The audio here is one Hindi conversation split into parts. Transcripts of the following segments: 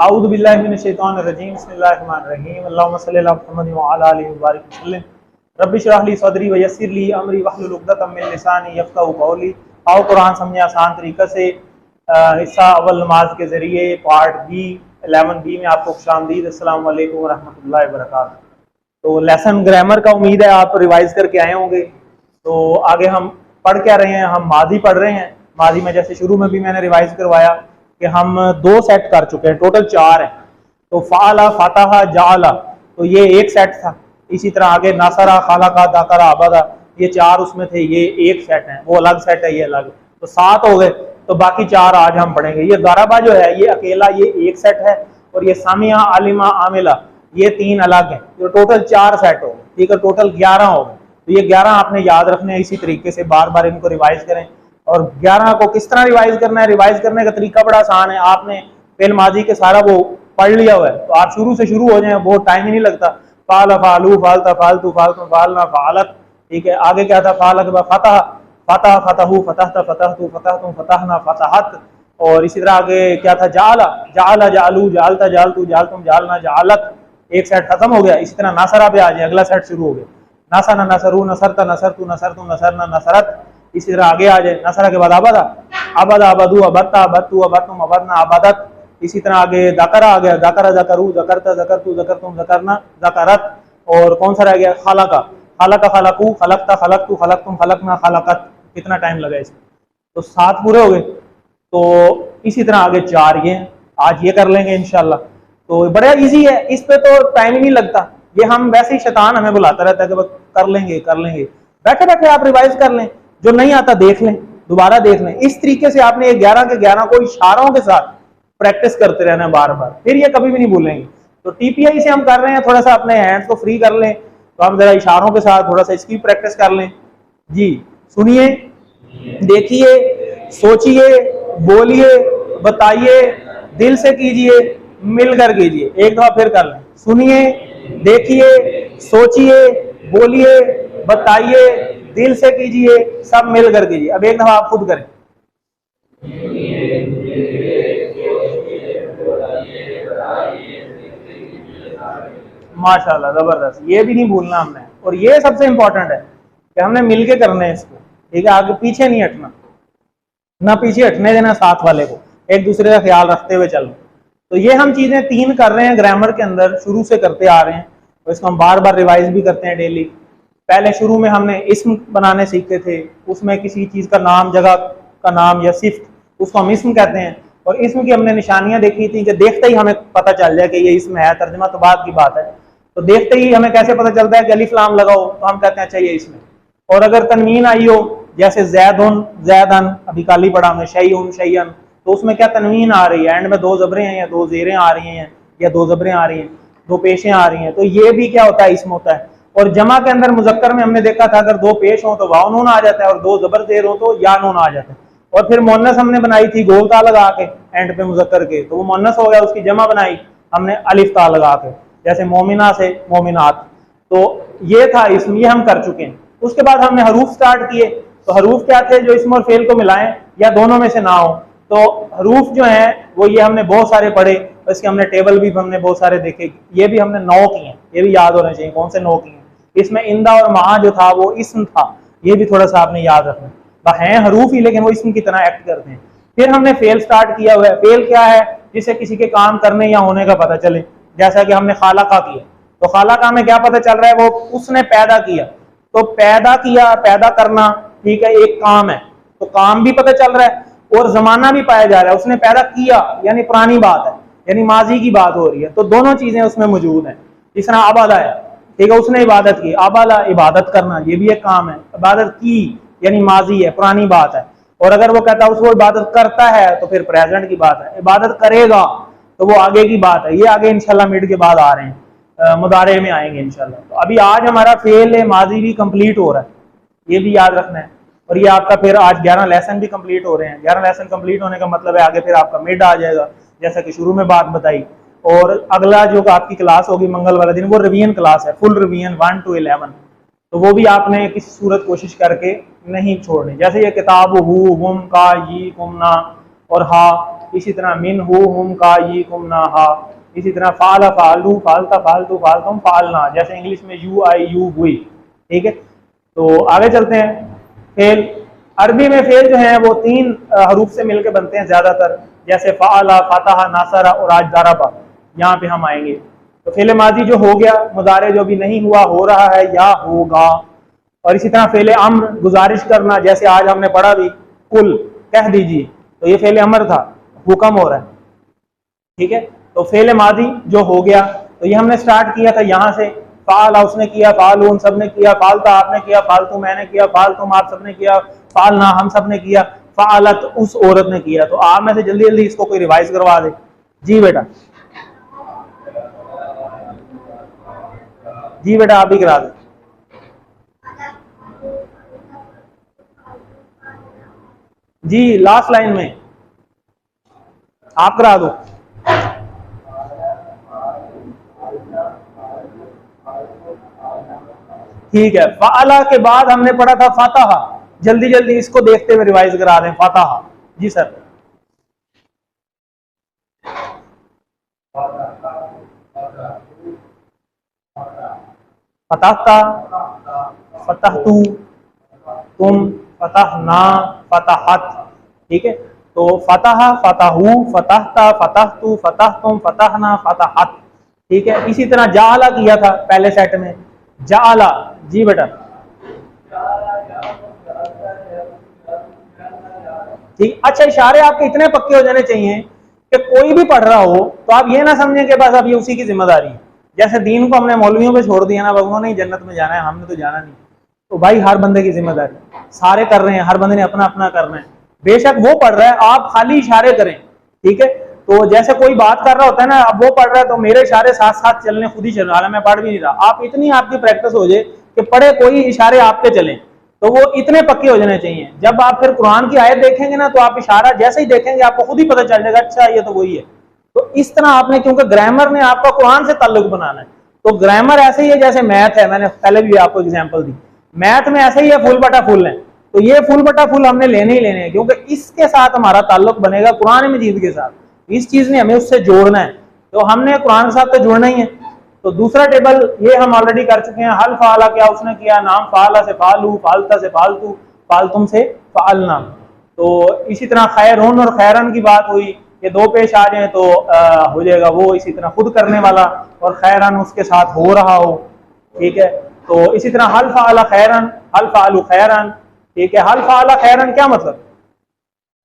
औज़ु बिल्लाहि मिनश शैतानिर रजीम बिस्मिल्लाहिर्रहमानिर रहीम अल्लाहुम्मा सल्लि अला मुहम्मद व अला आलिहि व बारिक वसल्लम रब्बि इश्रह ली सदरी व यस्सिर ली अमरी वहलुल उक़दतम मिन लिसानी यफ़क़हू क़ौली। आओ कुरान समझे आसान तरीक़े से। हिस्सा अव्वल नमाज के ज़रिए पार्ट बी 11B में आपको खुशामदीद। अस्सलामु अलैकुम व रहमतुल्लाहि व बरकातुहू। तो लेसन ग्रामर का उम्मीद है आप रिवाइज़ करके आए होंगे। तो आगे हम पढ़ क्या रहे हैं, हम मादी पढ़ रहे हैं। मादी में जैसे शुरू में भी मैंने रिवाइज़ करवाया कि हम 2 सेट कर चुके हैं, टोटल 4 हैं। तो फ़ाला, फ़तहा, जाअला, तो ये एक सेट था। इसी तरह आगे नसरा, खलका, ज़करा, अबदा, ये 4 उसमें थे, ये एक सेट है, वो अलग सेट है, ये अलग। तो 7 हो गए, तो बाकी 4 आज हम पढ़ेंगे। ये दरबा जो है ये अकेला ये एक सेट है, और ये समिया, आलिमा, आमिला, ये 3 अलग हैं। तो टोटल 4 सेट हो गए, ठीक है, टोटल 11 हो गए। तो ये 11 आपने याद रखने हैं, इसी तरीके से बार बार इनको रिवाइज करें। और 11 को किस तरह रिवाइज करना है, रिवाइज करने का तरीका बड़ा आसान है। आपने फेल माजी के सारा वो पढ़ लिया हुआ है, तो आप शुरू से शुरू हो जाए, बहुत टाइम ही नहीं लगता। फाल, फालू, फालता, फालतू, फालतू, फालना, फालत, ठीक है। आगे क्या था, फाल के बाद फतह, फतह, फतहू, फतहता, फतहतू, फतहतुम, फतहना, फतहत। और इसी तरह आगे क्या था, जाला, जाला, जालू, जालता, जालतू, जालतुम, जालना, जालत, एक सेट खत्म हो गया। इसी तरह नसरा पे आ जाए, अगला सेट शुरू हो गया। नसना, नसरू, नसरता, नसरतू, नसरतुम, नसरना, नसरत। इसी तरह आगे आ जाए, नसरा के बाद अबदा, अबदा, अबदू, अबत्ता, अबत्तू, अबत्तुम, अबदना, अबदत। इसी तरह आगे दकरा आ गया, दकरा, दकरू, दकरता, दकरतू, दकरतुम, दकरना, दकरत। और कौन सा रह गया, खलका, खलका, खलकू, खलकता, खलकतू, खलकतुम, खलकना, खलकत। कितना टाइम लगा इसमें, तो 7 पूरे हो गए। तो इसी तरह आगे 4 ये, आज ये कर लेंगे इंशाल्लाह। तो बड़ा इजी है, इस पे तो टाइम ही नहीं लगता। ये हम वैसे ही शैतान हमें बुलाता रहता है कि कर लेंगे कर लेंगे। बैठे बैठे आप रिवाइज कर लें, जो नहीं आता देख लें, दोबारा देख लें। इस तरीके से आपने 11 के 11 को इशारों के साथ प्रैक्टिस करते रहना बार बार, फिर ये कभी भी नहीं भूलेंगे। तो टीपीआई से हम कर रहे हैं, थोड़ा सा अपने हैंड्स को फ्री कर लें, तो हम जरा इशारों के साथ थोड़ा सा इसकी प्रैक्टिस कर लें। जी सुनिए, देखिए, सोचिए, बोलिए, बताइए, दिल से कीजिए, मिलकर कीजिए। एक दफा फिर कर लें, सुनिए, देखिए, सोचिए, बोलिए, बताइए, दिल से कीजिए, सब मिलकर कीजिए। अब एक दफा आप खुद करें। माशाल्लाह, जबरदस्त। ये भी नहीं भूलना हमने, और ये सबसे इंपॉर्टेंट है कि हमने मिलके करना है इसको, ठीक है। आगे पीछे नहीं हटना, ना पीछे हटने देना, साथ वाले को एक दूसरे का ख्याल रखते हुए चलना। तो ये हम चीजें 3 कर रहे हैं ग्रामर के अंदर, शुरू से करते आ रहे हैं, तो इसको हम बार बार रिवाइज भी करते हैं डेली। पहले शुरू में हमने इस्म बनाने सीखे थे, उसमें किसी चीज का नाम, जगह का नाम या सिफ्त, उसको हम इस्म कहते हैं। और इस्म की हमने निशानियां देखी थी कि देखते ही हमें पता चल जाए कि ये इस्म है, तर्जमा तो बाद की बात है। तो देखते ही हमें कैसे पता चलता है कि अलिफ लाम लगाओ, तो हम कहते हैं अच्छा ये इस्म है। और अगर तनवीन आई हो, जैसे जैदुन, जैदन, अभी काली पढ़ा हमने, शैउन, शैयन, तो उसमें क्या तनवीन आ रही है, एंड में 2 ज़बरें हैं या 2 ज़ेरें आ रही हैं, या 2 ज़बरें आ रही हैं, 2 पेशें आ रही हैं, तो ये भी क्या होता है, इस्म होता है। और जमा के अंदर मुजक्कर में हमने देखा था, अगर 2 पेश हो तो वाव नून आ जाता है, और 2 ज़बर ज़ेर हो तो या नून आ जाता है। और फिर मोन्नस हमने बनाई थी गोल ता लगा के एंड पे मुजक्कर के, तो वो मोन्नस हो गया। उसकी जमा बनाई हमने अलिफ ता लगा के, जैसे मोमिना से मोमिनात। तो ये था इसम, ये हम कर चुके हैं। उसके बाद हमने हरूफ स्टार्ट किए। तो हरूफ क्या थे, जो इसम और फेल को मिलाएं या दोनों में से ना हो। तो हरूफ जो है वो ये हमने बहुत सारे पढ़े, इसके हमने टेबल भी हमने बहुत सारे देखे। ये भी हमने 9 किए हैं, ये भी याद होने चाहिए कौन से 9 किए हैं। इसमें इंदा और महा जो था वो इसम था, ये भी थोड़ा सा आपने याद रखना है हरूफ ही, लेकिन वो इसम की तरह एक्ट करते हैं। फिर हमने फेल स्टार्ट किया हुआ है। फेल क्या है, जिसे किसी के काम करने या होने का पता चले, जैसा कि हमने खालाका किया। तो खालाका में क्या पता चल रहा है, वो उसने पैदा किया। तो पैदा किया, पैदा करना, ठीक है, एक काम है, तो काम भी पता चल रहा है और जमाना भी पाया जा रहा है। उसने पैदा किया यानी पुरानी बात है, यानी माजी की बात हो रही है, तो दोनों चीजें उसमें मौजूद हैं। जिस तरह आबादा है, ठीक है, उसने इबादत की, आबाला इबादत करना, ये भी एक काम है। इबादत की यानी माजी है, पुरानी बात है। और अगर वो कहता है उसको इबादत करता है, तो फिर प्रेजेंट की बात है। इबादत करेगा तो वो आगे की बात है। ये आगे इंशाल्लाह मिड के बाद आ रहे हैं, मुदारे में आएंगे इंशाल्लाह। तो अभी आज हमारा फेल माजी भी कंप्लीट हो रहा है, ये भी याद रखना है। और ये आपका फिर आज 11 लेसन भी कंप्लीट हो रहे हैं। 11 लेसन कंप्लीट होने का मतलब है आगे फिर आपका मिड आ जाएगा, जैसा कि शुरू में बात बताई। और अगला जो आपकी क्लास होगी मंगल वाला दिन, वो रिवीजन क्लास है, फुल रिवीजन 1 to 11। तो वो भी आपने किसी सूरत कोशिश करके नहीं छोड़नी। जैसे ये किताब हु, गुम, का, ये, कुमना, और हा, इसी तरह मिन हु हुम का ये कुम ना हा, इसी तरह फाला फालू फालता फालतू फालतुम फालना, जैसे इंग्लिश में यू आई यू हुई। ठीक है, तो आगे चलते हैं। फेल, अरबी में फेल जो है वो 3 हरूफ से मिलकर बनते हैं ज्यादातर, जैसे फाला, फतहा, नासरा और आज दारबा। यहाँ पे हम आएंगे। तो फेल माजी जो हो गया, मुदारे जो भी नहीं हुआ हो रहा है या होगा। और इसी तरह फेल अम्र, गुजारिश करना, जैसे आज हमने पढ़ा भी कुल कह दीजिए, तो ये फेल अमर था, हुक्म हो रहा है। ठीक है, तो फेल मादी जो हो गया, तो ये हमने स्टार्ट किया था यहाँ से, फाला उसने किया, फालून सबने किया, फालता आपने किया, फालतू मैंने किया, फालतुम आप सबने किया, फालना हम सबने किया, फालत उस औरत ने किया। तो आप में से जल्दी जल्दी इसको कोई रिवाइज करवा दे। जी बेटा, जी बेटा आप भी करा दे। जी लास्ट लाइन में आप करा दो। ठीक है, फाला के बाद हमने पढ़ा था फतहा, जल्दी जल्दी इसको देखते हुए रिवाइज करा दें। फतहा, जी सर। फतहता, फतहतू, तुम, फतहना, फतहत। ठीक है, तो फतह, फतहू, फतहता, फतहतू, फतहतुम, फतहना, फतहत। ठीक है, इसी तरह जाला किया था पहले सेट में, जाला। जी बेटा, ठीक। अच्छा, इशारे आपके इतने पक्के हो जाने चाहिए कि कोई भी पढ़ रहा हो तो आप ये ना समझें कि बस अब ये उसी की जिम्मेदारी है। जैसे दीन को हमने मौलवियों पे छोड़ दिया ना, उन्होंने ही जन्नत में जाना है, हमने तो जाना नहीं। तो भाई हर बंदे की जिम्मेदारी, सारे कर रहे हैं, हर बंदे ने अपना अपना करना है। बेशक वो पढ़ रहा है, आप खाली इशारे करें। ठीक है, तो जैसे कोई बात कर रहा होता है ना, अब वो पढ़ रहा है तो मेरे इशारे साथ साथ चलने, खुद ही चल रहा है, मैं पढ़ भी नहीं रहा। आप इतनी आपकी प्रैक्टिस हो जाए कि पढ़े कोई, इशारे आपके चलें, तो वो इतने पक्के हो जाने चाहिए। जब आप फिर कुरान की आयत देखेंगे ना, तो आप इशारा जैसे ही देखेंगे आपको खुद ही पता चल जाएगा, अच्छा ये तो वही है। तो इस तरह आपने, क्योंकि ग्रामर ने आपका कुरान से ताल्लुक बनाना है, तो ग्रामर ऐसे ही है जैसे मैथ है। मैंने पहले भी आपको एग्जांपल दी, मैथ में ऐसे ही है, फुल बटा फुल है। तो ये फुल बटा फुल हमने लेने ही लेने हैं, क्योंकि इसके साथ हमारा ताल्लुक बनेगा कुरान मजीद के साथ। इस चीज ने हमें उससे जोड़ना है, तो हमने कुरान के साथ तो जुड़ना ही है। तो दूसरा टेबल ये हम ऑलरेडी कर चुके हैं। हल फाला, क्या उसने किया, नाम फाला से फालू, फालता से फालतू, फालतुम से फालना। तो इसी तरह खैरून और खैरन की बात हुई, ये 2 पेश आ जाए तो हो जाएगा वो। इसी तरह खुद करने वाला और खैरन उसके साथ हो रहा हो। ठीक है, तो इसी तरह हल फाला खैरन, हल फालू खैरन। ठीक है, हल फाला खैरन क्या मतलब,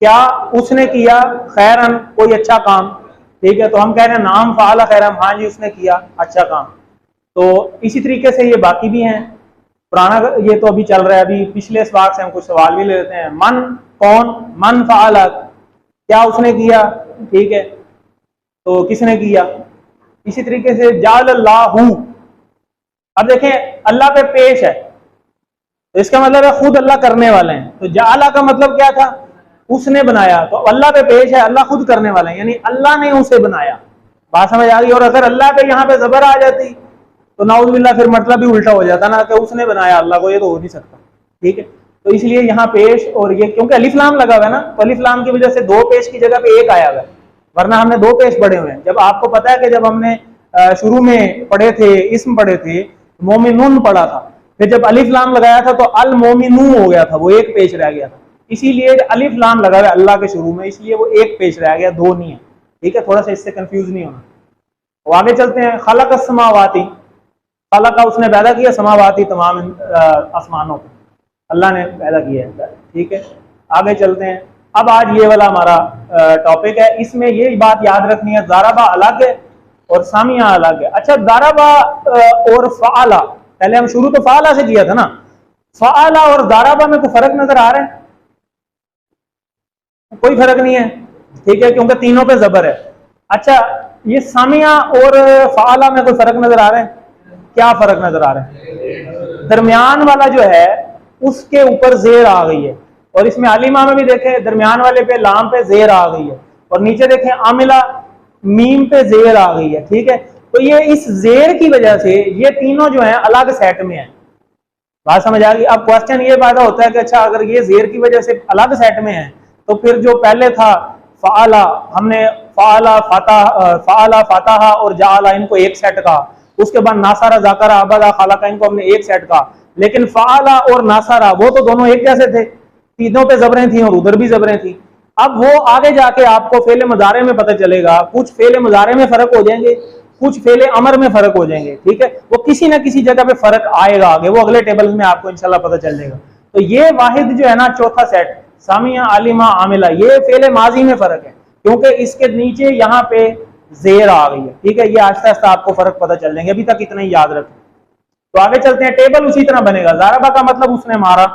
क्या उसने किया खैरन कोई अच्छा काम। ठीक है, तो हम कह रहे हैं नाम फाला खैरन, हाँ जी उसने किया अच्छा काम। तो इसी तरीके से ये बाकी भी हैं। पुराना ये तो अभी चल रहा है, अभी पिछले सवाल से हम कुछ सवाल भी ले लेते हैं। मन कौन, मन फाला क्या उसने किया। ठीक है, तो किसने किया। इसी तरीके से जाल अल्लाहू, अब देखें अल्लाह पे पेश है, तो इसका मतलब है खुद अल्लाह करने वाले हैं। तो जाला का मतलब क्या था, उसने बनाया। तो अल्लाह पे पेश है, अल्लाह खुद करने वाले हैं, यानी अल्लाह ने उसे बनाया। बात समझ आ गई। और अगर अल्लाह पे यहाँ पे जबर आ जाती तो नाउजुबिल्लाह फिर मतलब भी उल्टा हो जाता ना, कि उसने बनाया अल्लाह को, ये तो हो नहीं सकता। ठीक है, तो इसलिए यहाँ पेश, और ये क्योंकि अलिफ लाम लगा हुआ है ना, तो अलिफ लाम की वजह से 2 पेश की जगह पे 1 आया हुआ है, वरना हमने 2 पेश पढ़े हुए हैं। जब आपको पता है कि जब हमने शुरू में पढ़े थे, इस्म पढ़े थे, मोमिनुन पढ़ा था, फिर जब अलिफ लाम लगाया था तो अल मोमिनू हो गया था, वो 1 पेश रह गया था। इसीलिए अलिफ लाम लगा हुआ है अल्लाह के शुरू में, इसलिए वो 1 पेश रह गया, 2 नहीं है। ठीक है, थोड़ा सा इससे कंफ्यूज नहीं होना। तो आगे चलते हैं। खलक अस्समावाती, खलक उसने पैदा किया, समावाती तमाम आसमानों को अल्लाह ने पैदा किया है। ठीक है, आगे चलते हैं। अब आज ये वाला हमारा टॉपिक है, इसमें ये बात याद रखनी है, दारबा अलग है और सामिया अलग है। अच्छा, दारबा और फ़अला, पहले हम शुरू तो फ़अला से किया था ना, फ़अला और दारबा में कोई फर्क नजर आ रहा है? कोई फर्क नहीं है। ठीक है, क्योंकि तीनों पे जबर है। अच्छा, ये सामिया और फ़अला में कोई फर्क नजर आ रहा है? क्या फर्क नजर आ रहा है? दरमियान वाला जो है उसके ऊपर जेर आ गई है, और इसमें आलिमा में भी देखें दरमियान वाले पे लाम पे जेर आ गई है, और नीचे देखें आमिला मीम पे जेर आ गई है। ठीक है, तो ये इस जेर की वजह से ये तीनों जो है अलग सेट में है। बात समझ आ गई। अब क्वेश्चन ये पैदा होता है कि अच्छा, अगर ये जेर की वजह से अलग सेट में है तो फिर जो पहले था फ़ाला, हमने फ़ाला फ़ाताहा और जाअला इनको एक सेट कहा। उसके बाद नासारा ज़ाकरा अबदा खालका इनको हमने एक सेट कहा। लेकिन फ़ाला और नासारा वो तो दोनों एक जैसे थे, तीनों पे जबरें थी और उधर भी जबरें थी। अब वो आगे जाके आपको फेले मुजारे में पता चलेगा, कुछ फेले मुजारे में फर्क हो जाएंगे, कुछ फेले अमर में फर्क हो जाएंगे। ठीक है, वो किसी ना किसी जगह पे फर्क आएगा आगे, वो अगले टेबल में आपको इंशाल्लाह पता चल जाएगा। तो ये वाहिद जो है ना, चौथा सेट सामिया आलिमा आमिला, ये फेले माजी में फर्क है, क्योंकि इसके नीचे यहाँ पे जेर आ गई है। ठीक है, ये आहिस्ता आहिस्ता आपको फर्क पता चल जाएंगे, अभी तक इतना ही याद रखें। तो आगे चलते हैं, टेबल उसी तरह बनेगा। ज़ारबा का मतलब उसने मारा,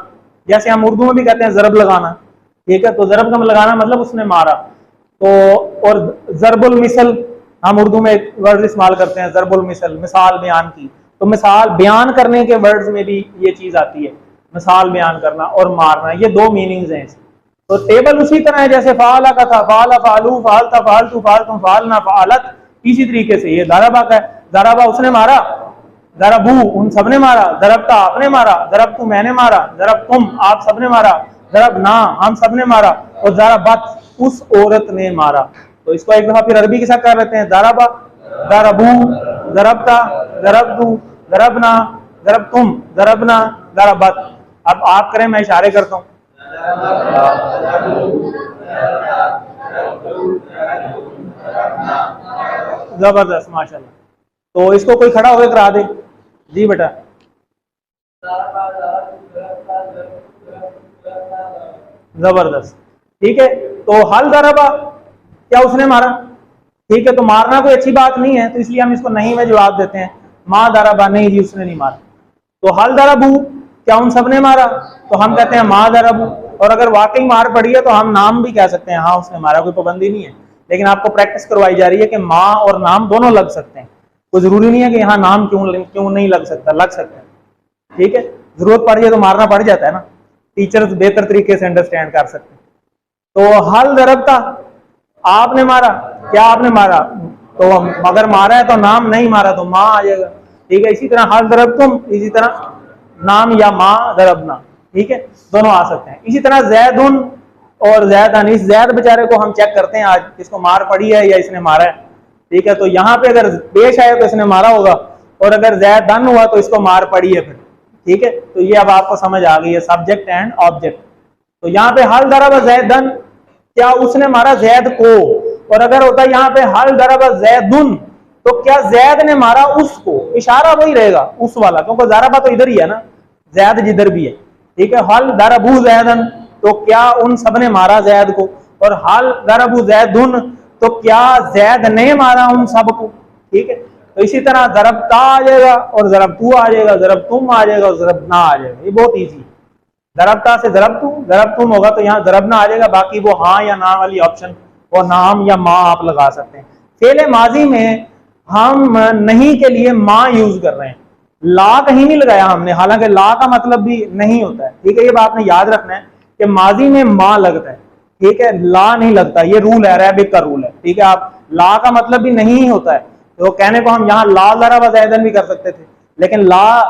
जैसे हम उर्दू में भी कहते हैं जरब लगाना। ठीक है, तो जरब का लगाना मतलब उसने मारा। तो और जरबुल मिसल हम उर्दू में एक वर्ड इस्तेमाल करते हैं, जरबुल मिसल, मिसाल बयान की। तो मिसाल बयान करने के वर्ड्स में भी ये चीज आती है, मिसाल बयान करना और मारना, ये दो मीनिंग्स हैं। तो टेबल उसी तरह है जैसे फ़ाला का था, फ़ाला फ़ालू फ़ालता फ़ालतू फ़ालतुम फ़ालना फ़ालत, इसी तरीके से ये ज़रबा का है। ज़रबा उसने मारा, ज़रबू उन सबने मारा, ज़रबता आपने मारा, ज़रबतु मैंने मारा, ज़रबतुम आप सबने मारा, ज़रबना हम सबने मारा, और ज़रबत उस औरत ने मारा। तो इसको एक दफा फिर अरबी के साथ कर लेते हैं। ज़रबा, ज़रबू, ज़रबता, ज़रबतु, ज़रबना, ज़रबतुम, ज़रबना, ज़रबत। अब आप करें, मैं इशारे करता हूँ। जबरदस्त, माशाल्लाह। तो इसको कोई खड़ा होकर करा दे। जी बेटा। जबरदस्त, ठीक है। तो हल दरबा, क्या उसने मारा? ठीक है, तो मारना कोई अच्छी बात नहीं है, तो इसलिए हम इसको नहीं में जवाब देते हैं। माँ दरबा, नहीं जी उसने नहीं मारा। तो हल दरबू, क्या उन सब ने मारा? तो हम कहते हैं माँ दरबू। और अगर वाकई मार पड़ी है तो हम नाम भी कह सकते हैं, हाँ उसने मारा, कोई पाबंदी नहीं है। लेकिन आपको प्रैक्टिस करवाई जा रही है कि माँ और नाम दोनों लग सकते हैं। कोई जरूरी नहीं है कि यहाँ नाम क्यों नहीं लग सकता, लग सकता है। ठीक है, जरूरत पड़ी है तो मारना पड़ जाता है ना, टीचर्स बेहतर तरीके से अंडरस्टैंड कर सकते हैं। तो हल दरबता, आपने मारा, क्या आपने मारा? तो अगर मारा है तो नाम, नहीं मारा तो माँ आ जाएगा। ठीक है, इसी तरह हल दरबतुम, इसी तरह नाम या माँ दरबना। ठीक है, दोनों आ सकते हैं। इसी तरह जैदुन और जैदन, इस जैद बेचारे को हम चेक करते हैं आज, इसको मार पड़ी है या इसने मारा है। ठीक है, तो यहाँ पे अगर पेश आया तो इसने मारा होगा, और अगर जैदन हुआ तो इसको मार पड़ी है फिर। ठीक है, तो ये अब आपको समझ आ गई है, सब्जेक्ट एंड ऑब्जेक्ट। तो यहाँ पे हल दरबा जैदन, क्या उसने मारा जैद को? और अगर होता है यहाँ पे हल दरबा जैदुन, तो क्या जैद ने मारा उसको? इशारा वही रहेगा उस वाला, क्योंकि ज़रबा तो इधर ही है ना, जैद जिधर भी है। ठीक है, हल दरबू जैदन, तो क्या उन सब ने मारा जैद को? और हल दरबू जैदुन, तो क्या जैद ने मारा उन सब को? ठीक है, तो इसी तरह ज़रबता आ जाएगा और ज़रबतू आ जाएगा, ज़रबतुम आ जाएगा और ज़रबना आ जाएगा। ये बहुत ईजी। ज़रबता से ज़रबतू, ज़रबतुम होगा तो यहाँ ज़रबना आ जाएगा। बाकी वो हाँ या ना वाली ऑप्शन, वो नाम या माँ आप लगा सकते हैं। फेले माजी में हम नहीं के लिए माँ यूज कर रहे हैं, ला कहीं नहीं लगाया हमने, हालांकि ला का मतलब भी नहीं होता है। ठीक है, ये बात ने याद रखना है कि माजी में माँ लगता है। ठीक है, ला नहीं लगता, ये रूल है, अरबिक का रूल है। ठीक है, आप ला का मतलब भी नहीं होता है, तो कहने को हम यहाँ ला ज़रबा ज़ैदन भी कर सकते थे, लेकिन ला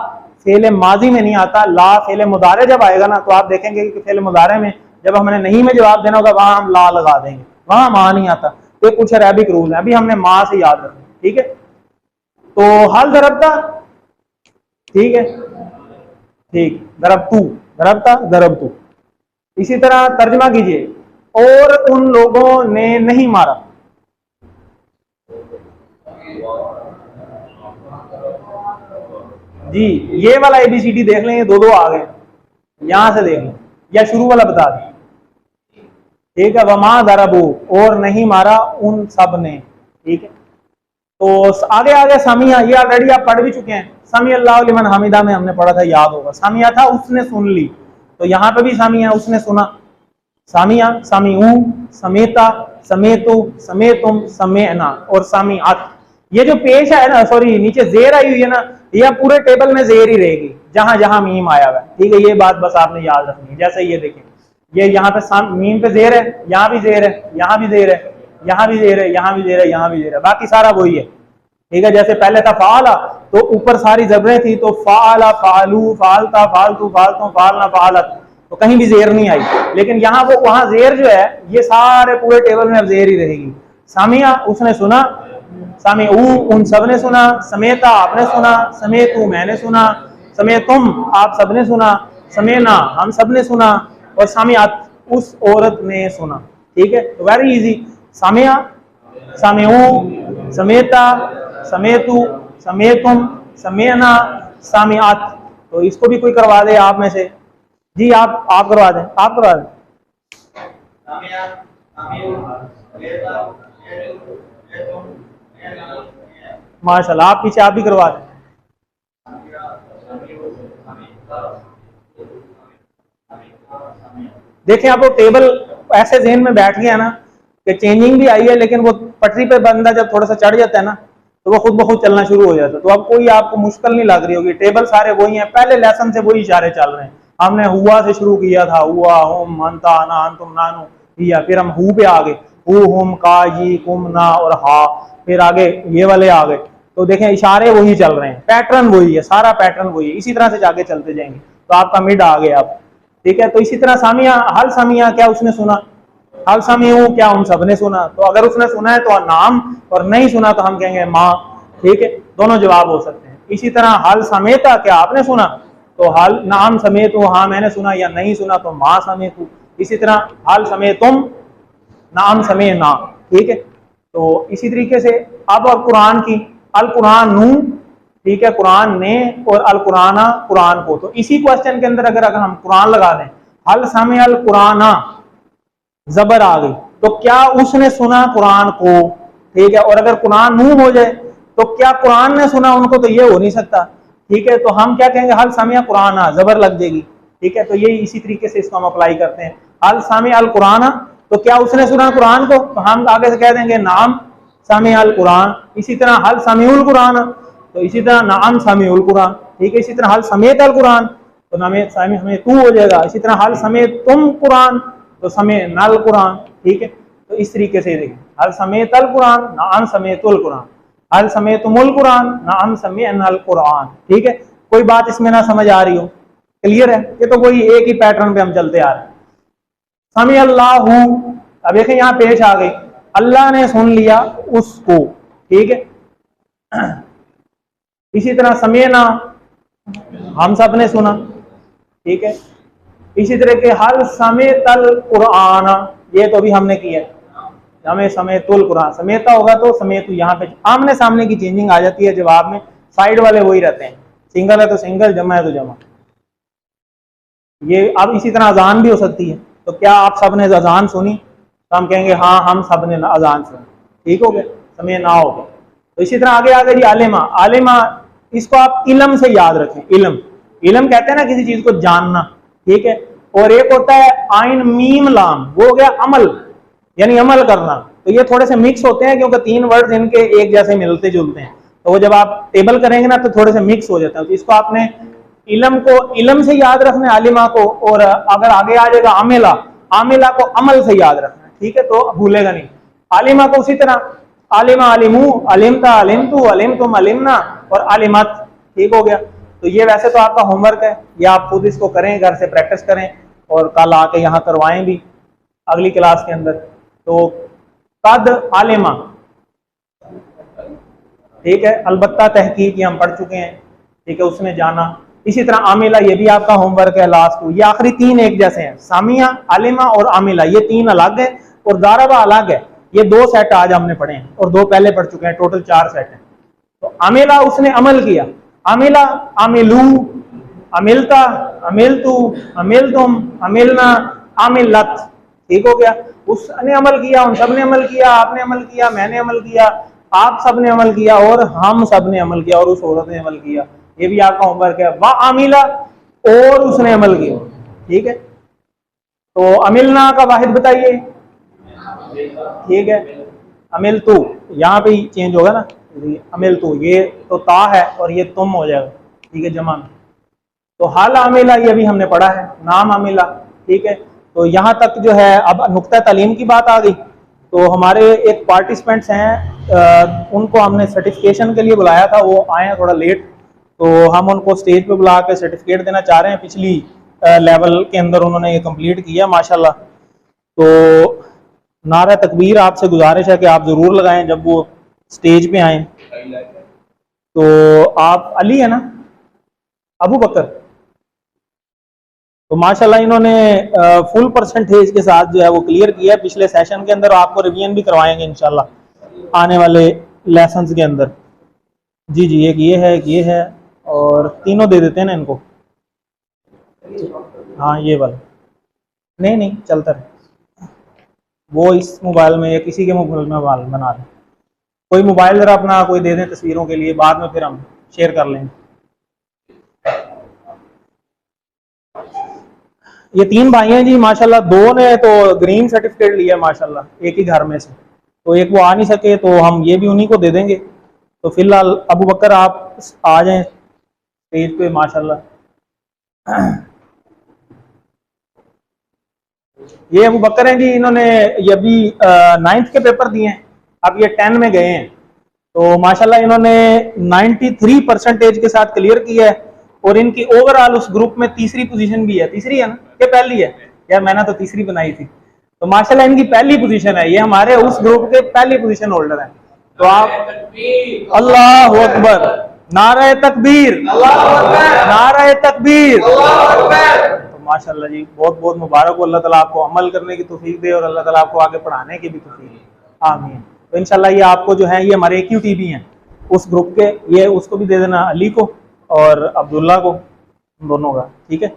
फेले माजी में नहीं आता। ला फेले मुदारे जब आएगा ना, तो आप देखेंगे कि फेले मुदारे में जब हमने नहीं में जवाब देना होगा, वहां हम ला लगा देंगे, वहां माँ नहीं आता। तो कुछ अरबिक रूल है, अभी हमने माँ से याद रखना। ठीक है, तो हल दरबता, ठीक है, ठीक, दरबतू, दरबता, दरबतू। इसी तरह तर्जमा कीजिए, और उन लोगों ने नहीं मारा। जी, ये वाला ABCD देख लें, दो दो आ गए, यहां से देख लें, या शुरू वाला बता दें। ठीक है, वमा दरबू, और नहीं मारा उन सब ने। ठीक है, तो आगे आगे सामिया, ये ऑलरेडी आप पढ़ भी चुके हैं। समी अल्लाहु लिमन हमिदा में हमने पढ़ा था, याद होगा। सामिया था उसने सुन ली, तो यहाँ पे भी सामिया उसने सुना। सामिया, सामिऊ, समेता, समेतु, समेतुम, समेना और सामियात। ये जो पेश है ना, सॉरी नीचे जेर आई हुई है ना, ये पूरे टेबल में जेर ही रहेगी जहां जहां मीम आया हुआ है। ठीक है, ये बात बस आपने याद रखनी है। जैसे ये देखें, ये यहाँ पे मीम पे जेर है, यहाँ भी जेर है, यहाँ भी जेर है, यहाँ भी जेर है, यहाँ भी जेर है, यहाँ भी जेर है, बाकी सारा वही है। ठीक है, जैसे पहले था फाला, तो ऊपर सारी जबरें थी, तो फाला, फालू, फालता, फालतू, फालतू, फालना, फालत। तो कहीं भी जेर नहीं आई। लेकिन यहाँ वो वहां जेर जो है ये सारे पूरे टेबल में अब जेर ही रहेगी। सामिया उसने सुना, सामी उन सब ने सुना, समेता आपने सुना, समेतू मैंने सुना, समेतुम आप सबने सुना, समेना हम सब ने सुना, और सामियात उस औरत ने सुना। ठीक है, तो वेरी इजी। सामिया, सामेऊ, समेता, समेतू, समेतुम, समेना, सामियात। तो इसको भी कोई करवा दे आप में से। जी आप करवा दें, आप करवा दें। माशाल्लाह, आप पीछे आप भी करवा दें। देखें आप वो टेबल ऐसे ज़हन में बैठ गया ना कि चेंजिंग भी आई है, लेकिन वो पटरी पे बंदा जब थोड़ा सा चढ़ जाता है ना तो वो खुद ब खुद चलना शुरू हो जाता है। तो अब कोई आपको मुश्किल नहीं लग रही होगी, टेबल सारे वही हैं, पहले लेसन से वही इशारे चल रहे हैं। हमने हुआ से शुरू किया था, हुआ हुम मनता ना अंतुम नानु किया, फिर हम हु पे आ गए, हु हुम का जी कुम ना और हा, फिर आगे ये वाले आ गए। तो देखें इशारे वही चल रहे हैं, पैटर्न वही है, सारा पैटर्न वही है, इसी तरह से जाके चलते जाएंगे। तो आपका मिड आ गया आप। ठीक है, तो इसी तरह सामिया, हल सामिया क्या उसने सुना, हल सामिया क्या उन सब ने सुना। तो अगर उसने सुना है तो नाम, और नहीं सुना तो हम कहेंगे माँ। ठीक है, दोनों जवाब हो सकते हैं। इसी तरह हल समेता क्या आपने सुना, तो हल नाम समेत हो हाँ मैंने सुना, या नहीं सुना तो माँ समेत हो। इसी तरह हल समेत तुम, नाम समे ना। ठीक है, तो इसी तरीके से अब और कुरान की, अल कुरान नू, ठीक है, कुरान ने, और अल कुराना कुरान को। तो इसी क्वेश्चन के अंदर अगर हम कुरान लगा दें, हल समे अल कुराना, जबर आ गई, तो क्या उसने सुना कुरान को। ठीक है, और अगर कुरान नू हो जाए तो क्या कुरान ने सुना उनको, तो ये हो नहीं सकता। ठीक है, तो हम क्या कहेंगे, हल सामिया कुराना, जबर लग जाएगी। ठीक है, तो ये इसी तरीके से इसको हम अप्लाई करते हैं। हल सामिया अल कुराना, तो क्या उसने सुना कुरान को, तो हम आगे से कह देंगे नाम सामिया अल कुरान। इसी तरह हल सामिउल कुरान, तो इसी तरह नाम सामिउल कुरान। ठीक है, इसी तरह हल समेत अल कुरान, तो नामे सामी हमें तू हो जाएगा। इसी तरह हल समेत तुम कुरान, तो समय नल कुरान। ठीक है, तो इस तरीके से देखें, हल समेत अल कुरान, नाम समेतुल कुरान, हल समेतुमुल कुरान, नाम समेअनल कुरान। ठीक है, कोई बात इसमें ना समझ आ रही हो, क्लियर है। ये तो कोई एक ही पैटर्न पे हम चलते आ रहे हैं। समी अल्लाहु, अब देखें यहाँ पेश आ गई, अल्लाह ने सुन लिया उसको। ठीक है, इसी तरह समेना, हम सब ने सुना। ठीक है, इसी तरह के हल समेतल कुरान, ये तो भी हमने किया, हमें समेतुल कुरान, समेता होगा तो समेतु, यहाँ पे आमने सामने की चेंजिंग आ जाती है जवाब में, साइड वाले वही रहते हैं, सिंगल है तो सिंगल, जमा है तो जमा। ये अब इसी तरह अजान भी हो सकती है, तो क्या आप सब ने अजान सुनी, तो हम कहेंगे हाँ हम सब ने अजान सुनी। ठीक हो गया, समय ना हो गया। तो इसी तरह आगे आ गई आलिमा, आलिमा इसको आप इलम से याद रखें, इलम, इलम कहते हैं ना किसी चीज को जानना। ठीक है, और एक होता है आइन मीम लाम, वो हो गया अमल, यानी अमल करना। तो ये थोड़े से मिक्स होते हैं क्योंकि तीन वर्ड इनके एक जैसे मिलते जुलते हैं, तो वो जब आप टेबल करेंगे ना तो थोड़े से मिक्स हो जाते हैं। तो इसको आपने इलम को इलम से याद रखना है, आलिमा को, और अगर आगे आ जाएगा आमिला, आमिला को अमल से याद रखना है। ठीक है, तो भूलेगा नहीं। आलिमा को उसी तरह आलिमा आलिमू, अलिमता अलिमतु, अलिमतुम अलिमना, और आलिमत। ठीक हो गया, तो ये वैसे तो आपका होमवर्क है, ये आप खुद इसको करें, घर से प्रैक्टिस करें, और कल आके यहाँ करवाएं भी अगली क्लास के अंदर। तो कद आलिमा, ठीक है, अलबत्ता तहकीक ये हम पढ़ चुके हैं। ठीक है, उसने जाना। इसी तरह आमिला, ये भी आपका होमवर्क है लास्ट को। ये आखिरी तीन एक जैसे हैं, सामिया, आलिमा और आमिला, ये तीन अलग है, और दारबा अलग है। ये दो सेट आज हमने पढ़े हैं, और दो पहले पढ़ चुके हैं, टोटल 4 सेट हैं। तो आमिला उसने अमल किया, आमिला, आमिलू, अमिलता, अमिलतू, अमिलतुम, अमिलना, आमिलत। ठीक हो गया, उसने अमल किया, उन सब ने अमल किया, आपने अमल किया, मैंने अमल किया, आप सब ने अमल किया, और हम सब ने अमल किया, और उस औरत ने अमल किया। ये भी आपका होमवर्क है। वा आमिला, और उसने अमल किया। ठीक है, तो अमिलना का वाहिद बताइए। ठीक है, अमिल तू, यहाँ पे चेंज होगा ना, अमिल तू, ये तो ता है और ये तुम हो जाएगा। ठीक है, जमा में। तो हाल आमिला ये भी हमने पढ़ा है, नाम आमिला। ठीक है, तो यहाँ तक जो है अब नुक्ता तालीम की बात आ गई। तो हमारे एक पार्टिसिपेंट्स हैं, उनको हमने सर्टिफिकेशन के लिए बुलाया था, वो आए हैं थोड़ा लेट, तो हम उनको स्टेज पे बुला के सर्टिफिकेट देना चाह रहे हैं। पिछली लेवल के अंदर उन्होंने ये कंप्लीट किया माशाल्लाह। तो नारा तकबीर आपसे गुजारिश है कि आप ज़रूर लगाएं जब वो स्टेज पे आए। तो आप अली है ना, अबू बकर, तो माशाल्लाह इन्होंने फुल परसेंटेज के साथ जो है वो क्लियर किया है पिछले सेशन के अंदर। आपको रिवीजन भी करवाएंगे इंशाल्लाह आने वाले लेसन्स के अंदर। जी जी, एक ये है और तीनों दे देते हैं ना इनको। हाँ ये वाला नहीं चलता रहे, वो इस मोबाइल में या किसी के मोबाइल में बना दें। कोई मोबाइल जरा अपना कोई दे दें तस्वीरों के लिए, बाद में फिर हम शेयर कर लेंगे। ये 3 भाई हैं जी माशाल्लाह। 2 ने तो ग्रीन सर्टिफिकेट लिया माशाल्लाह एक ही घर में से, तो एक वो आ नहीं सके तो हम ये भी उन्हीं को दे देंगे। तो फिलहाल अबू बकर आप आ जाएं स्टेज पे माशाल्लाह। ये अबू बकर हैं जी, इन्होंने ये अभी 9th के पेपर दिए हैं, अब ये 10 में गए हैं। तो माशाल्लाह इन्होंने 93% के साथ क्लियर किया है और इनकी ओवरऑल उस ग्रुप में तीसरी पोजीशन भी है। तीसरी है ना, ये पहली है यार, मैंने तो तीसरी बनाई थी। तो माशाल्लाह इनकी पहली पोजीशन है, ये हमारे उस ग्रुप के पहली पोजीशन होल्डर हैं। तो आप अल्लाह अकबर, नारे तकबीर, नारे तकबीर। तो माशाल्लाह जी बहुत बहुत मुबारक हो, अल्लाह ताला आपको अमल करने की तौफीक दे और अल्लाह ताला आपको आगे पढ़ाने की भी तौफीक दे, आमीन। तो इंशाल्लाह ये आपको जो है, ये हमारे AQT भी हैं उस ग्रुप के, ये उसको भी दे देना, अली को और अब्दुल्ला को, दोनों का, ठीक है।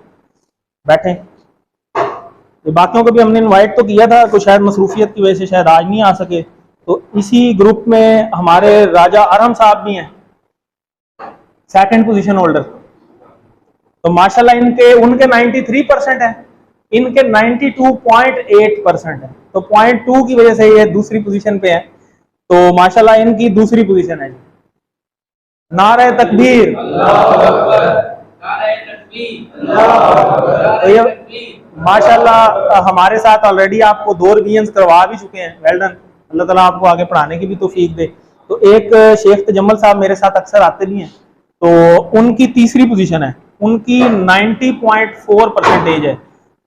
बैठे, ये बाकियों को भी हमने इनवाइट तो किया था, कुछ शायद मसरूफियत की वजह से शायद आज नहीं आ सके। तो इसी ग्रुप में हमारे राजा अरहम साहब भी हैं, 2nd पोजीशन होल्डर। तो माशाल्लाह उनके 93% है, इनके 92.8% है। तो 0.2 की वजह से ये दूसरी पोजीशन पे है। तो माशाल्लाह इनकी दूसरी पोजीशन है। नारे तकबीर, तो ये माशाल्लाह हमारे साथ ऑलरेडी आपको 2 रिवीजन करवा भी चुके हैं, वेल डन। अल्लाह ताला आपको आगे पढ़ाने की भी तौफीक दे। तो एक शेख तजम्मल साहब मेरे साथ अक्सर आते भी हैं, तो उनकी तीसरी पोजीशन है, उनकी 90.4% है।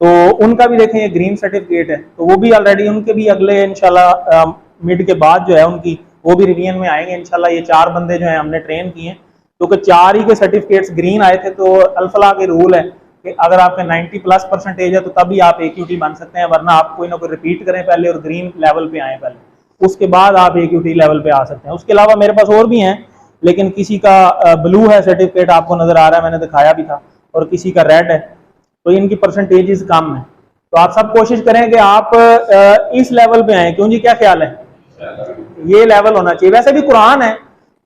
तो उनका भी देखें ये ग्रीन सर्टिफिकेट है, तो वो भी ऑलरेडी उनके भी अगले इंशाल्लाह मिड के बाद जो है उनकी वो भी रिवीजन में आएंगे इंशाल्लाह। ये 4 बंदे जो है हमने ट्रेन किए हैं, क्योंकि 4 ही के सर्टिफिकेट्स ग्रीन आए थे। तो अल्फला के रूल है कि अगर आपके 90+ % है तो तभी आप AQT बन सकते हैं, वरना आप कोई ना कोई रिपीट करें पहले और ग्रीन लेवल पे आए पहले, उसके बाद आप AQT लेवल पे आ सकते हैं। उसके अलावा मेरे पास और भी हैं, लेकिन किसी का ब्लू है सर्टिफिकेट, आपको नजर आ रहा है, मैंने दिखाया भी था, और किसी का रेड है। तो इनकी परसेंटेजेस कम है। तो आप सब कोशिश करें कि आप इस लेवल पे आए। क्यों जी, क्या ख्याल है? ये लेवल होना चाहिए। वैसे भी कुरान है,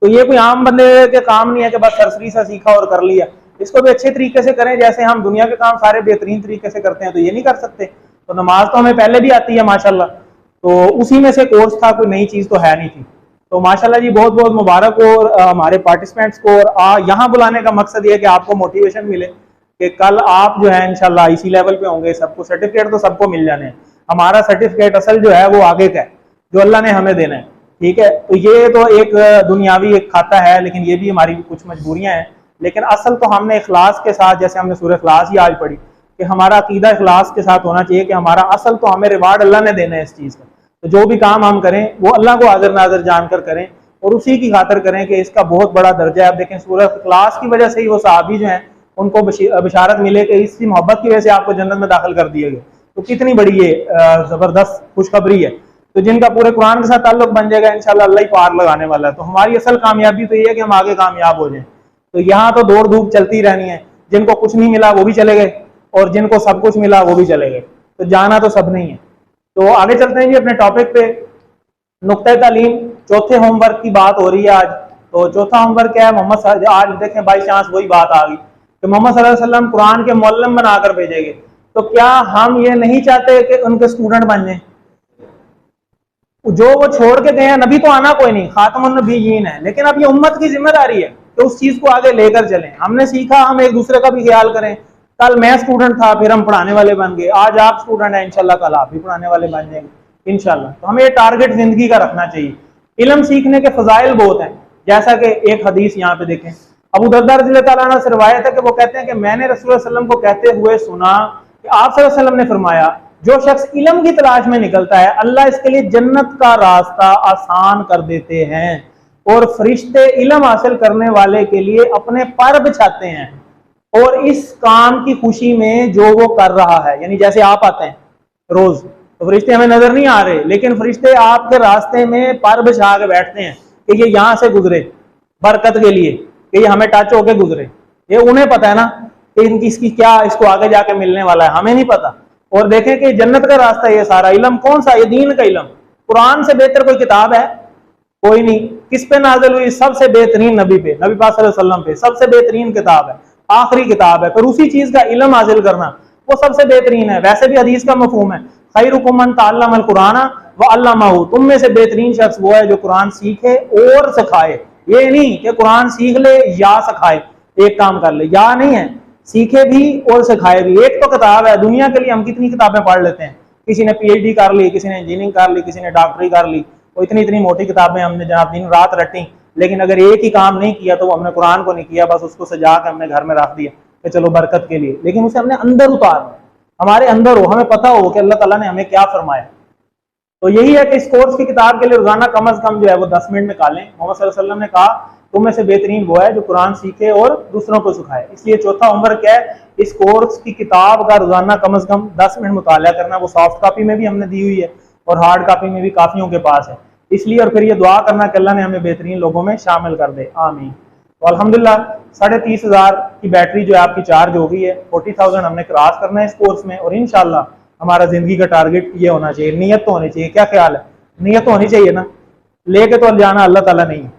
तो ये कोई आम बंदे के काम नहीं है कि बस सरसरी सा सीखा और कर लिया। इसको भी अच्छे तरीके से करें, जैसे हम दुनिया के काम सारे बेहतरीन तरीके से करते हैं, तो ये नहीं कर सकते। तो नमाज तो हमें पहले भी आती है माशाल्लाह, तो उसी में से कोर्स था, कोई नई चीज तो है नहीं थी। तो माशाल्लाह जी बहुत बहुत मुबारक हो और हमारे पार्टिसिपेंट्स को। और यहाँ बुलाने का मकसद ये है कि आपको मोटिवेशन मिले कि कल आप जो है इंशाल्लाह इसी लेवल पे होंगे। सबको सर्टिफिकेट तो सबको मिल जाने हैं, हमारा सर्टिफिकेट असल जो है वो आगे का है, जो अल्लाह ने हमें देना है, ठीक है। तो ये तो एक दुनियावी एक खाता है, लेकिन ये भी हमारी कुछ मजबूरियां हैं। लेकिन असल तो हमने इखलास के साथ, जैसे हमने सूरह इखलास ही आज पढ़ी, कि हमारा अकीदा इखलास के साथ होना चाहिए कि हमारा असल तो हमें रिवार्ड अल्लाह ने देना है इस चीज़ का। तो जो भी काम हम करें वो अल्लाह को हाजिर नाजिर जानकर करें और उसी की खातिर करें कि इसका बहुत बड़ा दर्जा है। आप देखें सूरह इखलास की वजह से ही वो सहाबी जो हैं उनको बिशारत मिले कि इसी मोहब्बत की वजह से आपको जन्नत में दाखिल कर दिया गया। तो कितनी बड़ी ये जबरदस्त खुशखबरी है। तो जिनका पूरे कुरान के साथ ताल्लुक बन जाएगा इंशाल्लाह अल्लाह ही पार लगाने वाला है। तो हमारी असल कामयाबी तो ये है कि हम आगे कामयाब हो जाएं। तो यहाँ तो दौड़ धूप चलती रहनी है, जिनको कुछ नहीं मिला वो भी चले गए और जिनको सब कुछ मिला वो भी चले गए। तो जाना तो सब नहीं है। तो आगे चलते हैं जी अपने टॉपिक पे। नुक्ता तालीम, चौथे होमवर्क की बात हो रही है आज। तो चौथा होमवर्क क्या है? मोहम्मद, आज देखें बाई चांस वही बात आ गई कि मोहम्मद सल्लल्लाहु अलैहि वसल्लम कुरान के मुअल्लिम बनाकर भेजेंगे। तो क्या हम ये नहीं चाहते कि उनके स्टूडेंट बन जाए? जो वो छोड़ के गए हैं, नबी तो आना कोई नहीं, खातमुन नबिय्यीन है, लेकिन अब ये उम्मत की जिम्मेदारी है कि उस चीज को आगे लेकर चलें। हमने सीखा, हम एक दूसरे का भी ख्याल करें। कल मैं स्टूडेंट था, फिर हम पढ़ाने वाले बन गए, आज आप स्टूडेंट हैं, इंशाल्लाह कल आप भी पढ़ाने वाले बन जाएंगे इंशाल्लाह। तो हमें ये टारगेट जिंदगी का रखना चाहिए। इल्म सीखने के फजाइल बहुत हैं, जैसा कि एक हदीस यहाँ पे देखें, अबू दरदा रज़ियल्लाहु ताला अन्हु से रिवायत है कि वो कहते हैं कि मैंने रसूल सल्लल्लाहु अलैहि वसल्लम को कहते हुए सुना कि आप सल्लल्लाहु अलैहि वसल्लम ने फरमाया, जो शख्स इल्म की तलाश में निकलता है अल्लाह इसके लिए जन्नत का रास्ता आसान कर देते हैं और फरिश्ते इल्म हासिल करने वाले के लिए अपने पर बिछाते हैं और इस काम की खुशी में जो वो कर रहा है, यानी जैसे आप आते हैं रोज तो फरिश्ते हमें नजर नहीं आ रहे, लेकिन फरिश्ते आपके रास्ते में पर बिछा के बैठते हैं कि ये यहाँ से गुजरे बरकत के लिए, कि ये हमें टच होके गुजरे। ये उन्हें पता है ना कि इनकी इसकी क्या इसको आगे जाके मिलने वाला है, हमें नहीं पता। और देखें कि जन्नत का रास्ता ये सारा इल्म कौन सा, ये दीन का इल्म। कुरान से बेहतर कोई किताब है? कोई नहीं। किस पे नाजिल हुई? सबसे बेहतरीन नबी पे, नबी पाक सल्लल्लाहु अलैहि वसल्लम पे। सबसे बेहतरीन किताब है, आखिरी किताब है, पर उसी चीज का इल्म हासिल करना वो सबसे बेहतरीन है। वैसे भी हदीस का मफहूम है खैरुकुम मन तअल्लमल कुरान व अल्लमहु, तुम में से बेहतरीन शख्स वो है जो कुरान सीखे और सिखाए। ये नहीं कि कुरान सीख ले या सिखाए, एक काम कर ले, या नहीं है, सीखे भी और सिखाए भी। एक तो किताब है, दुनिया के लिए हम कितनी किताबें पढ़ लेते हैं, किसी ने PhD कर ली, किसी ने इंजीनियरिंग कर ली, किसी ने डॉक्टरी कर ली, वो इतनी इतनी मोटी किताबें हमने जनाब दिन रात रटी, लेकिन अगर एक ही काम नहीं किया तो वो हमने कुरान को नहीं किया, बस उसको सजा के हमने घर में रख दिया कि चलो बरकत के लिए, लेकिन उसे हमने अंदर उतारना, हमारे अंदर हो, हमें पता हो कि अल्लाह ताला ने हमें क्या फरमाया। तो यही है कि इस कोर्स की किताब के लिए रोजाना कम अज कम जो है वो 10 मिनट निकालें। मोहम्मद सल्लल्लाहु अलैहि वसल्लम ने कहा तुम में से बेहतरीन वो है जो कुरान सीखे और दूसरों को सिखाए। इसलिए चौथा होमवर्क है इस कोर्स की किताब का रोजाना कम अज कम 10 मिनट मुताला करना। वो सॉफ्ट कॉपी में भी हमने दी हुई है और हार्ड कॉपी में भी काफियों के पास है। इसलिए और फिर ये दुआ करना कि अल्लाह ने हमें बेहतरीन लोगों में शामिल कर दे, आमीन। तो अल्हम्दुलिल्लाह 30,500 की बैटरी जो है आपकी चार्ज हो गई है। 40,000 हमने क्रॉस करना है इस कोर्स में और इंशाल्लाह हमारा जिंदगी का टारगेट ये होना चाहिए, नियत तो होनी चाहिए। क्या ख्याल है? नियत होनी चाहिए ना, लेके तो जाना अल्लाह ताला नहीं है।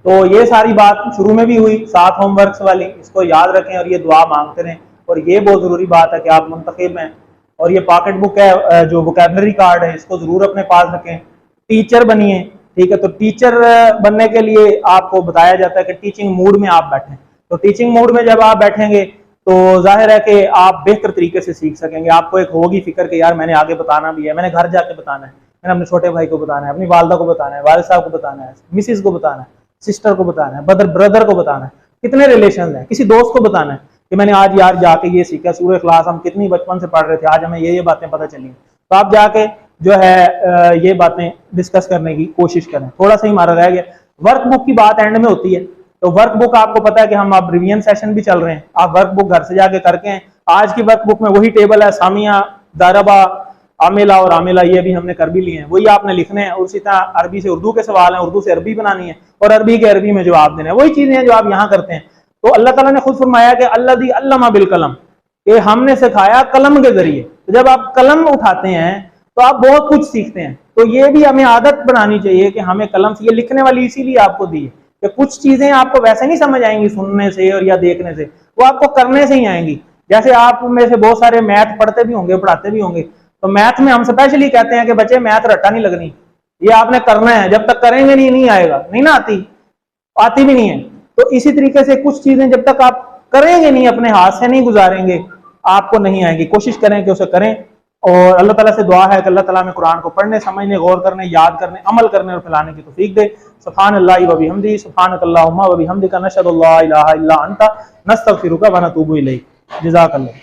तो ये सारी बात शुरू में भी हुई 7 होमवर्क्स वाली, इसको याद रखें और ये दुआ मांगते रहें। और ये बहुत जरूरी बात है कि आप मुंतखब हैं और ये पॉकेट बुक है जो वोकैबुलरी कार्ड है इसको जरूर अपने पास रखें। टीचर बनिए, ठीक है, तो टीचर बनने के लिए आपको बताया जाता है कि टीचिंग मूड में आप बैठें। तो टीचिंग मूड में जब आप बैठेंगे तो जाहिर है कि आप बेहतर तरीके से सीख सकेंगे। आपको एक होगी फिक्र कि यार मैंने आगे बताना भी है, मैंने घर जाके बताना है, मैंने अपने छोटे भाई को बताना है, अपनी वालदा को बताना है, वालिद साहब को बताना है, मिसिस को बताना है, सिस्टर को बताना है, ब्रदर को बताना है, कितने रिलेशन है, किसी दोस्त को बताना है कि मैंने आज यार जाके ये सीखा, सूरह इखलास हम कितनी बचपन से पढ़ रहे थे, आज हमें ये बातें पता चली। तो आप जाके जो है ये बातें डिस्कस करने की कोशिश करें। थोड़ा सा ही हमारा रह गया, वर्क बुक की बात एंड में होती है। तो वर्क बुक आपको पता है कि हम अब रिवीजन सेशन भी चल रहे हैं, आप वर्क बुक घर से जाके करके हैं। आज की वर्क बुक में वही टेबल है, सामिया, दारबा, आमिला और आमिला, ये भी हमने कर भी लिए हैं, वही आपने लिखने हैं। और उसी तरह अरबी से उर्दू के सवाल हैं, उर्दू से अरबी बनानी है और अरबी के अरबी में जवाब देना है, वही चीजें हैं जो आप यहाँ करते हैं। तो अल्लाह ताला ने खुद फरमाया कि अल्लज़ी अल्लमा बिल कलम, ये हमने सिखाया कलम के जरिए। तो जब आप कलम उठाते हैं तो आप बहुत कुछ सीखते हैं। तो ये भी हमें आदत बनानी चाहिए कि हमें कलम से, ये लिखने वाली इसीलिए आपको दी है कि कुछ चीजें आपको वैसे नहीं समझ आएंगी सुनने से और या देखने से, वो आपको करने से ही आएंगी। जैसे आप में से बहुत सारे मैथ पढ़ते भी होंगे, पढ़ाते भी होंगे, तो मैथ में हम स्पेशली कहते हैं कि बच्चे मैथ रट्टा नहीं लगनी, ये आपने करना है, जब तक करेंगे नहीं आएगा, नहीं ना आती भी नहीं है। तो इसी तरीके से कुछ चीजें जब तक आप करेंगे नहीं, अपने हाथ से नहीं गुजारेंगे, आपको नहीं आएंगी। कोशिश करें कि उसे करें और अल्लाह ताला से दुआ है कि अल्लाह ताला हमें कुरान को पढ़ने, समझने, गौर करने, याद करने, अमल करने और फैलाने की तौफीक दे। सुब्हानल्लाहि व बिहम्दिही, सुब्हानकल्लाहुम्मा व बिहम्दिका, नशहदु अल्ला इलाहा इल्ला अंता, नस्तगफिरुका व नतूबु इलैक। जज़ाकल्लाह।